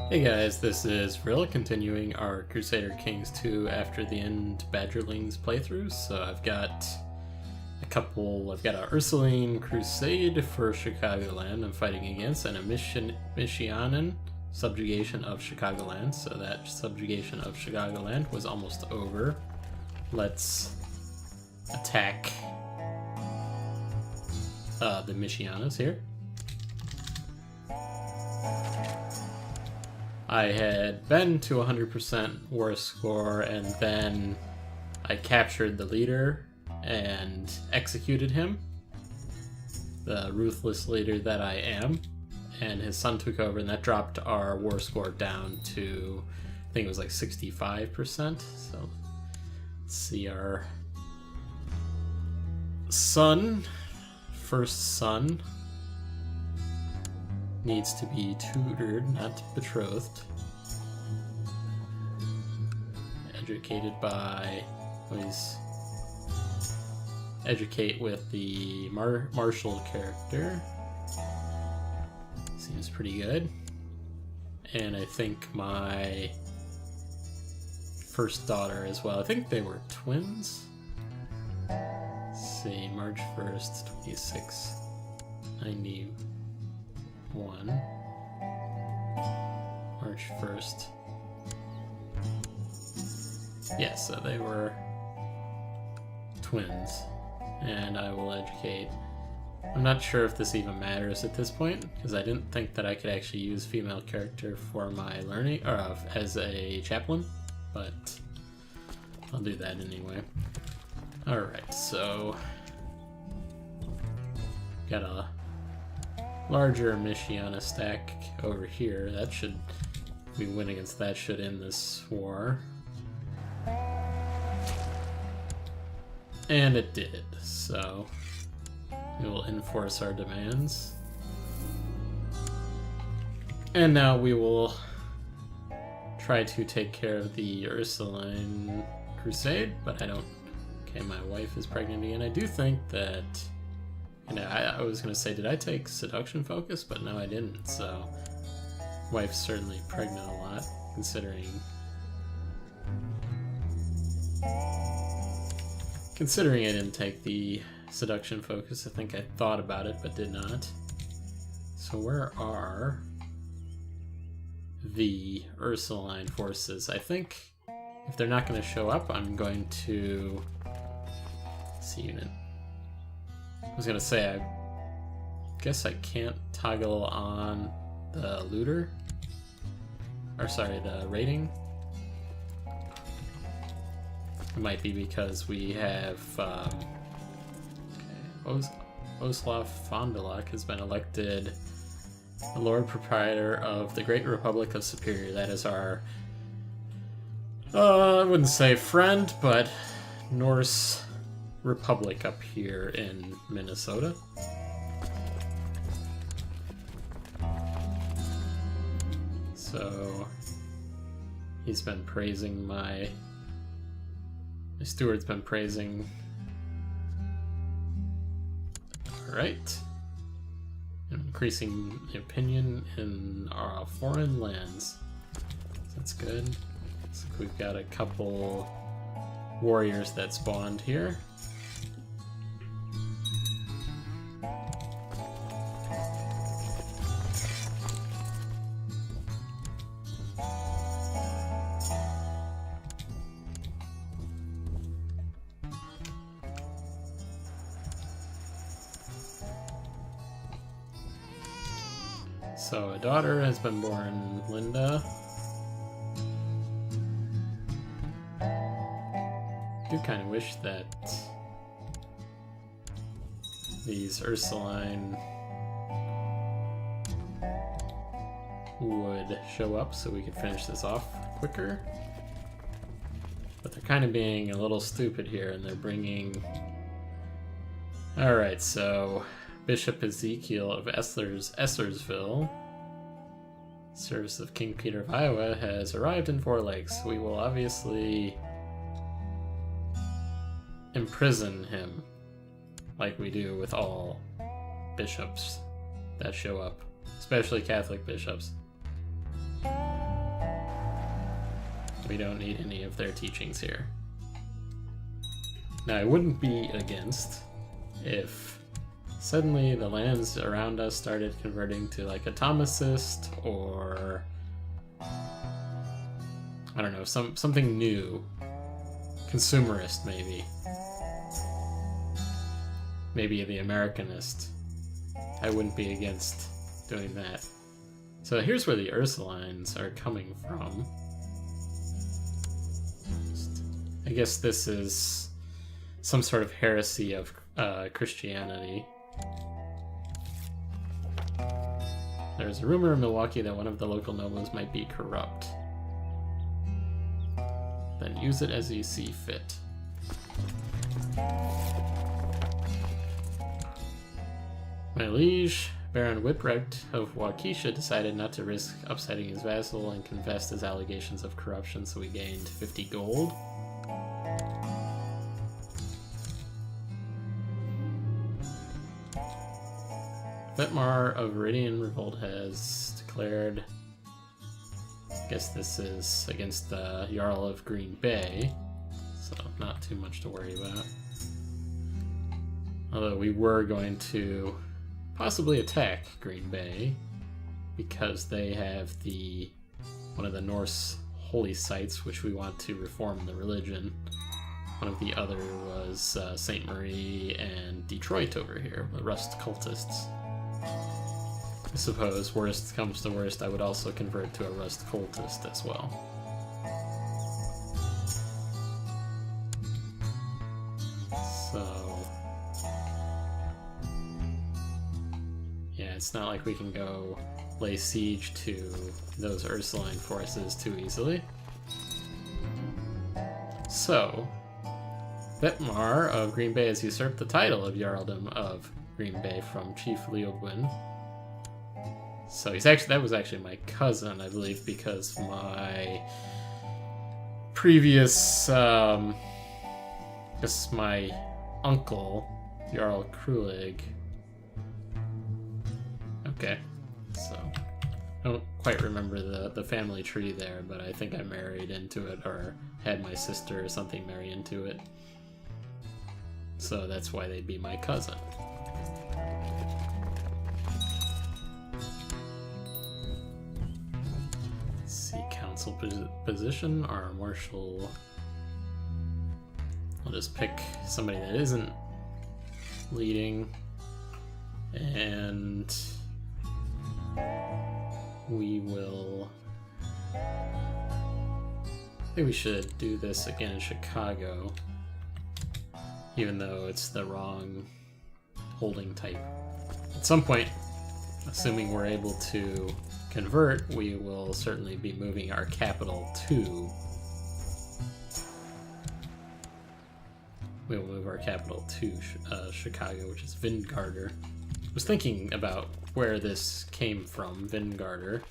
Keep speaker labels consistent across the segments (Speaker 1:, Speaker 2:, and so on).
Speaker 1: Hey guys, this is Vril continuing our Crusader Kings 2 after the end Badgerling's playthrough. So I've got a Ursuline Crusade for Chicagoland I'm fighting against, and a Missionen subjugation of Chicagoland. So that subjugation of Chicagoland was almost over. Let's attack the Missiones here. I had been to 100% war score, and then I captured the leader and executed him, the ruthless leader that I am, and his son took over, and that dropped our war score down to, I think it was like 65%. So let's see, our son, first son, needs to be tutored, not betrothed. Educated by, please educate with the martial character. Seems pretty good. And I think my first daughter as well. I think they were twins. Let's see, March 1st, 2691. March 1st. Yeah, so they were twins. And I will educate. I'm not sure if this even matters at this point, because I didn't think that I could actually use female character for my learning, or as a chaplain, but I'll do that anyway. Alright, so got a larger Missiones stack over here. That should, we win against that, should end this war. And it did, so we will enforce our demands. And now we will try to take care of the Ursuline Crusade, but I don't... Okay, my wife is pregnant again. I do think that... And I was going to say, did I take seduction focus? But no, I didn't, so... Wife's certainly pregnant a lot, considering I didn't take the seduction focus. I think I thought about it, but did not. So where are the Ursuline forces? I think if they're not going to show up, I'm going to... see unit. I was going to say, I guess I can't toggle on the looter. Or sorry, the rating. It might be because we have Oslav Fondalak has been elected the Lord Proprietor of the Great Republic of Superior. That is our, I wouldn't say friend, but Norse Republic up here in Minnesota. So he's been praising my steward's been praising. Alright. Increasing the opinion in our foreign lands. That's good. Looks like we've got a couple warriors that spawned here. So a daughter has been born, Linda. I do kind of wish that these Ursuline would show up so we could finish this off quicker. But they're kind of being a little stupid here, and they're bringing... Alright, so Bishop Ezekiel of Essersville, service of King Peter of Iowa, has arrived in Four Lakes. We will obviously imprison him, like we do with all bishops that show up, especially Catholic bishops. We don't need any of their teachings here. Now, I wouldn't be against if suddenly the lands around us started converting to like atomicist or I don't know, something new. Consumerist, maybe. Maybe the Americanist. I wouldn't be against doing that. So here's where the Ursulines are coming from. I guess this is some sort of heresy of Christianity. There's a rumor in Milwaukee that one of the local nobles might be corrupt. Then use it as you see fit. My liege, Baron Whiprecht of Waukesha, decided not to risk upsetting his vassal and confessed his allegations of corruption, so we gained 50 gold. Vetmar of Viridian Revolt has declared, I guess this is against the Jarl of Green Bay, so not too much to worry about. Although we were going to possibly attack Green Bay because they have one of the Norse holy sites which we want to reform the religion. One of the other was St. Marie and Detroit over here, the Rust cultists. I suppose, worst comes to worst, I would also convert to a Rust cultist as well. So yeah, it's not like we can go lay siege to those Ursuline forces too easily. So, Vetmar of Green Bay has usurped the title of Jarldom of Green Bay from Chief Leobuin. So that was actually my cousin, I believe, because my previous, just my uncle, Jarl Krulig. Okay, so I don't quite remember the family tree there, but I think I married into it or had my sister or something marry into it. So that's why they'd be my cousin. Let's see, council position, our marshal. I'll just pick somebody that isn't leading, and we will. I think we should do this again in Chicago, even though it's the wrong holding type. At some point, assuming we're able to convert, we will certainly be moving our capital to. We will move our capital to Chicago, which is Vindgarter. I was thinking about where this came from, Vindgarter,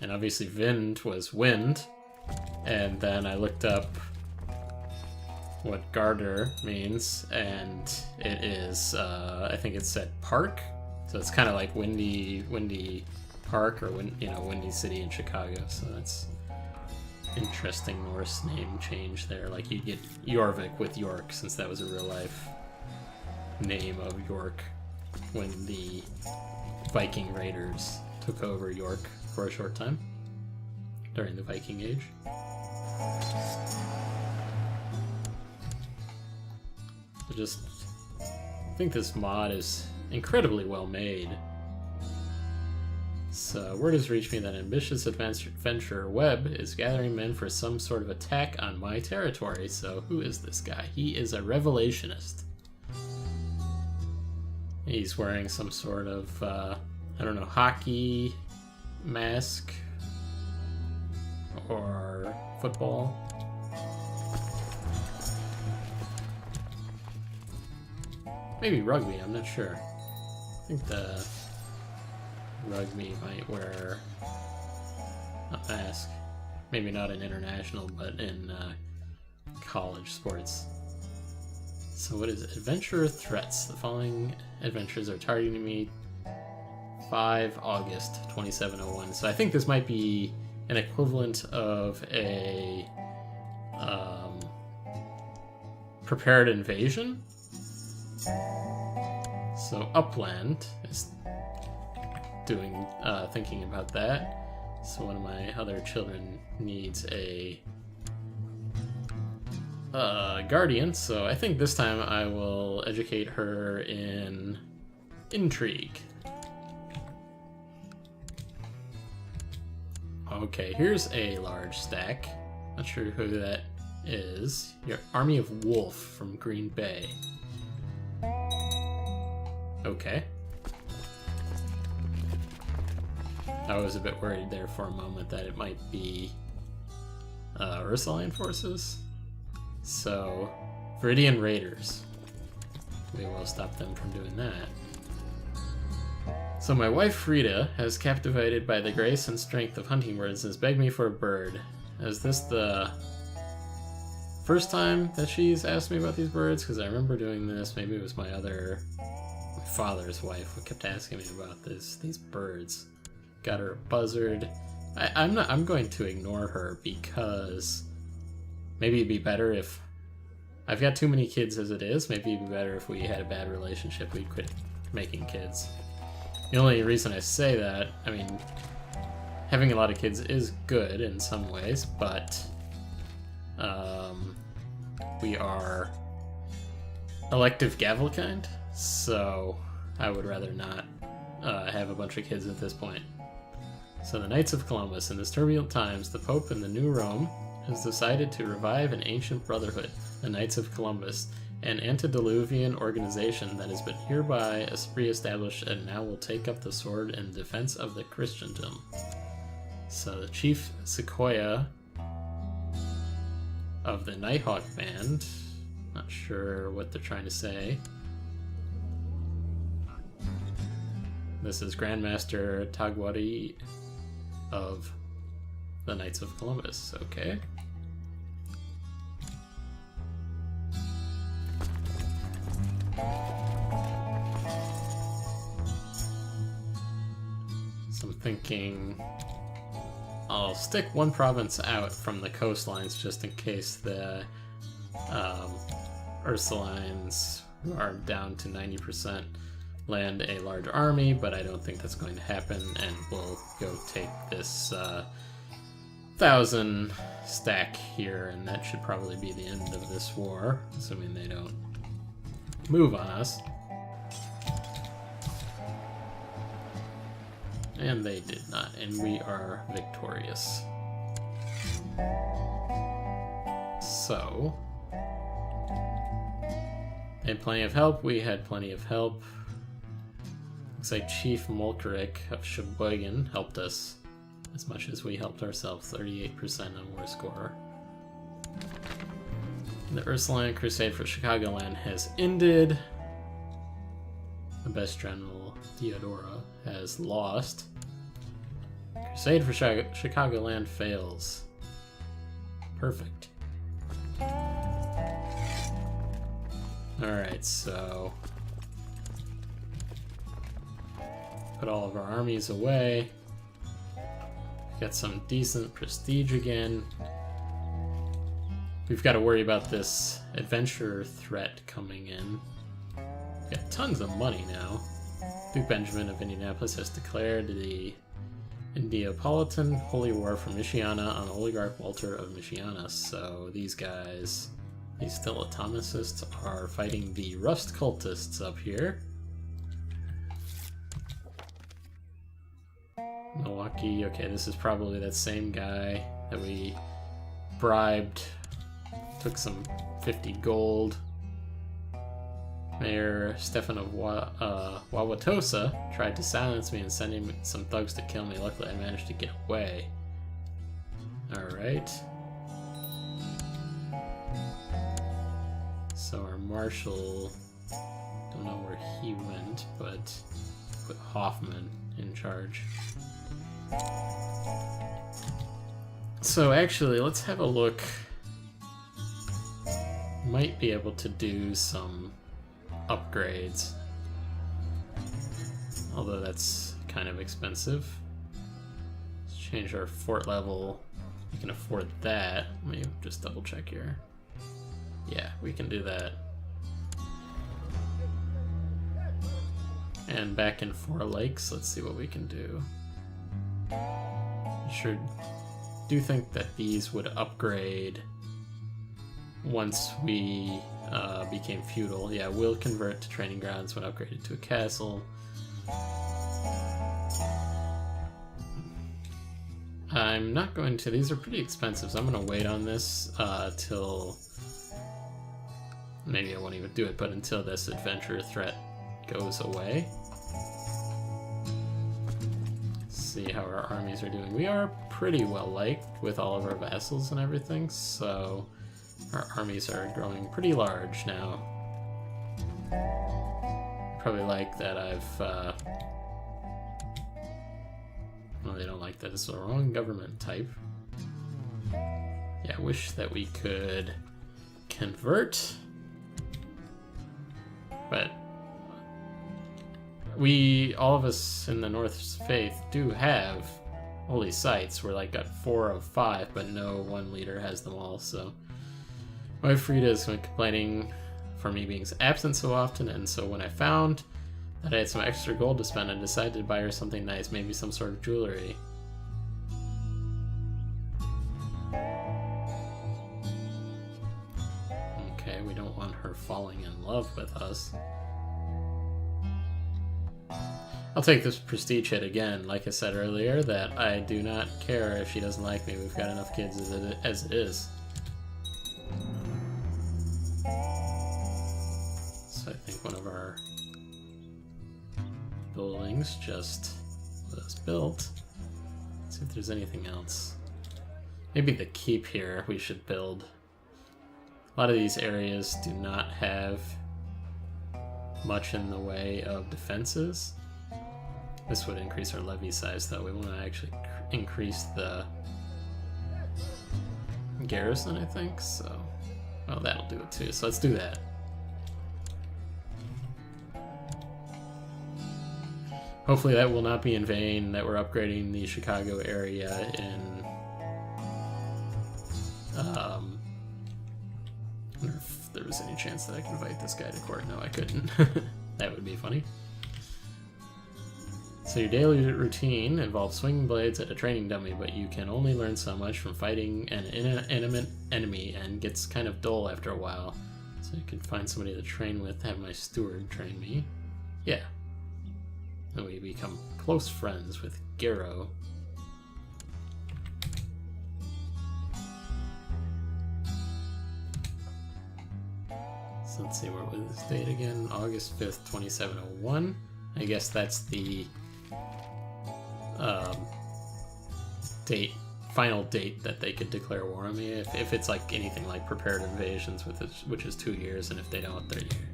Speaker 1: and obviously Vind was wind, and then I looked up what Garter means, and it is, I think it said park, so it's kind of like windy park, or windy city in Chicago, so that's interesting Norse name change there. Like you'd get Jorvik with York, since that was a real life name of York when the Viking raiders took over York for a short time during the Viking Age. I think this mod is incredibly well made. So, word has reached me that ambitious adventurer Webb is gathering men for some sort of attack on my territory. So, who is this guy? He is a revelationist. He's wearing some sort of, I don't know, hockey mask or football. Maybe rugby, I'm not sure. I think the rugby might wear a mask. Maybe not in international, but in college sports. So what is it? Adventurer threats. The following adventures are targeting me. 5 August 2701. So I think this might be an equivalent of a prepared invasion. So Upland is doing thinking about that. So one of my other children needs a guardian, so I think this time I will educate her in intrigue. Okay, here's a large stack. Not sure who that is. Your Army of Wolf from Green Bay. Okay. I was a bit worried there for a moment that it might be Ursuline forces. So, Viridian Raiders. We will stop them from doing that. So my wife Frida has captivated by the grace and strength of hunting birds and has begged me for a bird. Is this the first time that she's asked me about these birds? Because I remember doing this. Maybe it was my father's wife who kept asking me about these birds. Got her a buzzard. I'm going to ignore her because maybe it'd be better if I've got too many kids as it is. Maybe it'd be better if we had a bad relationship. We'd quit making kids. The only reason I say that, I mean, having a lot of kids is good in some ways, but we are elective Gavelkind, so I would rather not have a bunch of kids at this point. So the Knights of Columbus. In these turbulent times, the Pope in the New Rome has decided to revive an ancient brotherhood, the Knights of Columbus, an antediluvian organization that has been hereby re-established and now will take up the sword in defense of the Christendom. So the Chief Sequoia of the Nighthawk Band, not sure what they're trying to say. This is Grandmaster Tagwari of the Knights of Columbus, okay. So I'm thinking I'll stick one province out from the coastlines just in case the Ursulines, who are down to 90%, land a large army, but I don't think that's going to happen, and we'll go take this 1,000 stack here, and that should probably be the end of this war, assuming they don't move on us. And they did not, and we are victorious. So, they had plenty of help, we had plenty of help. Looks like Chief Mulkeric of Sheboygan helped us as much as we helped ourselves, 38% on war score. The Ursuline Crusade for Chicagoland has ended. The best general, Theodora, has lost. Crusade for Chicagoland fails. Perfect. Alright, so put all of our armies away. Got some decent prestige again. We've got to worry about this adventure threat coming in. We've got tons of money now. Duke Benjamin of Indianapolis has declared the Indiopolitan Holy War for Michiana on Oligarch Walter of Michiana. So these guys, these Still-Atomicists, are fighting the Rust Cultists up here. Milwaukee, okay, this is probably that same guy that we bribed, took some 50 gold. Mayor Stefan of Wauwatosa tried to silence me and send him some thugs to kill me. Luckily I managed to get away. Alright. So our marshal, don't know where he went, but put Hoffman in charge. So actually, let's have a look. Might be able to do some upgrades, although that's kind of expensive. Let's change our fort level. We can afford that. Let me just double check here. Yeah, we can do that. And back in Four Lakes, let's see what we can do. Sure, do think that these would upgrade once we became feudal. Yeah, we'll convert to training grounds when upgraded to a castle. I'm not going to, these are pretty expensive, so I'm going to wait on this till, maybe I won't even do it, but until this adventure threat goes away. See how our armies are doing. We are pretty well liked with all of our vassals and everything, so our armies are growing pretty large now. Probably like that I've well, they don't like that it's the wrong government type. Yeah, I wish that we could convert, but we, all of us in the North's Faith, do have holy sites. We're like got 4 of 5, but no one leader has them all, so my Frida is complaining for me being absent so often, and so when I found that I had some extra gold to spend, I decided to buy her something nice, maybe some sort of jewelry. Okay, we don't want her falling in love with us. I'll take this prestige hit again. Like I said earlier, that I do not care if she doesn't like me. We've got enough kids as it is. So I think one of our buildings just was built. Let's see if there's anything else. Maybe the keep here we should build. A lot of these areas do not have much in the way of defenses. This would increase our levy size, though. We want to actually increase the garrison, I think, so... Well, that'll do it too, so let's do that. Hopefully that will not be in vain that we're upgrading the Chicago area in... I wonder if there was any chance that I could invite this guy to court. No, I couldn't. That would be funny. So your daily routine involves swinging blades at a training dummy, but you can only learn so much from fighting an inanimate enemy and gets kind of dull after a while. So you can find somebody to train with, have my steward train me. Yeah. And we become close friends with Garo. So let's see, what was this date again? August 5th, 2701. I guess that's the final date that they could declare war on me. If it's like anything like prepared invasions, which is 2 years, and if they don't, they're year.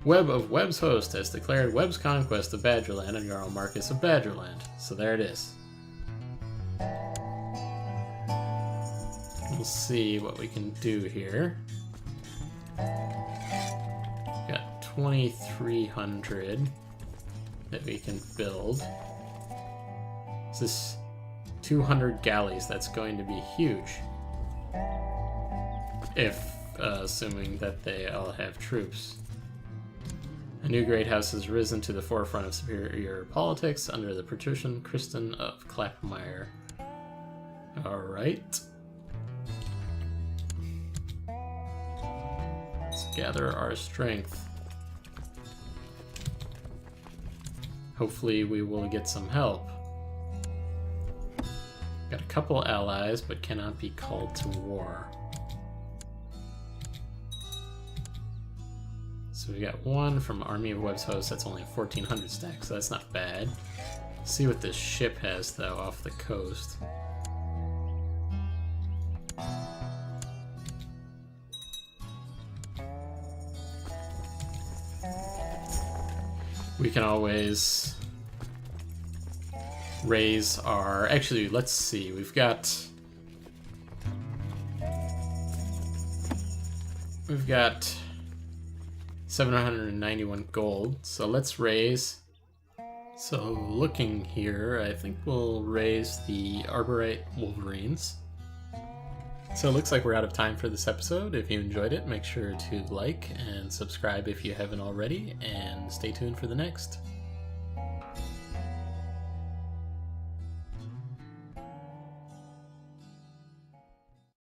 Speaker 1: Webb of Webb's host has declared Webb's conquest of Badgerland and Jarl Marcus of Badgerland. So there it is. We'll see what we can do here. Got 2,300 that we can build. This is 200 galleys. That's going to be huge. If, assuming that they all have troops. A new great house has risen to the forefront of superior politics under the patrician Kristen of Clapmire. Alright. Let's gather our strength. Hopefully we will get some help. Got a couple allies, but cannot be called to war. So we got one from Army of Webb's host. That's only 1,400 stacks, so that's not bad. See what this ship has, though, off the coast. We can always raise our... Actually, let's see. We've got 791 gold, so let's raise So looking here, I think we'll raise the Arborite Wolverines. So it looks like we're out of time for this episode. If you enjoyed it, make sure to like and subscribe if you haven't already, and stay tuned for the next.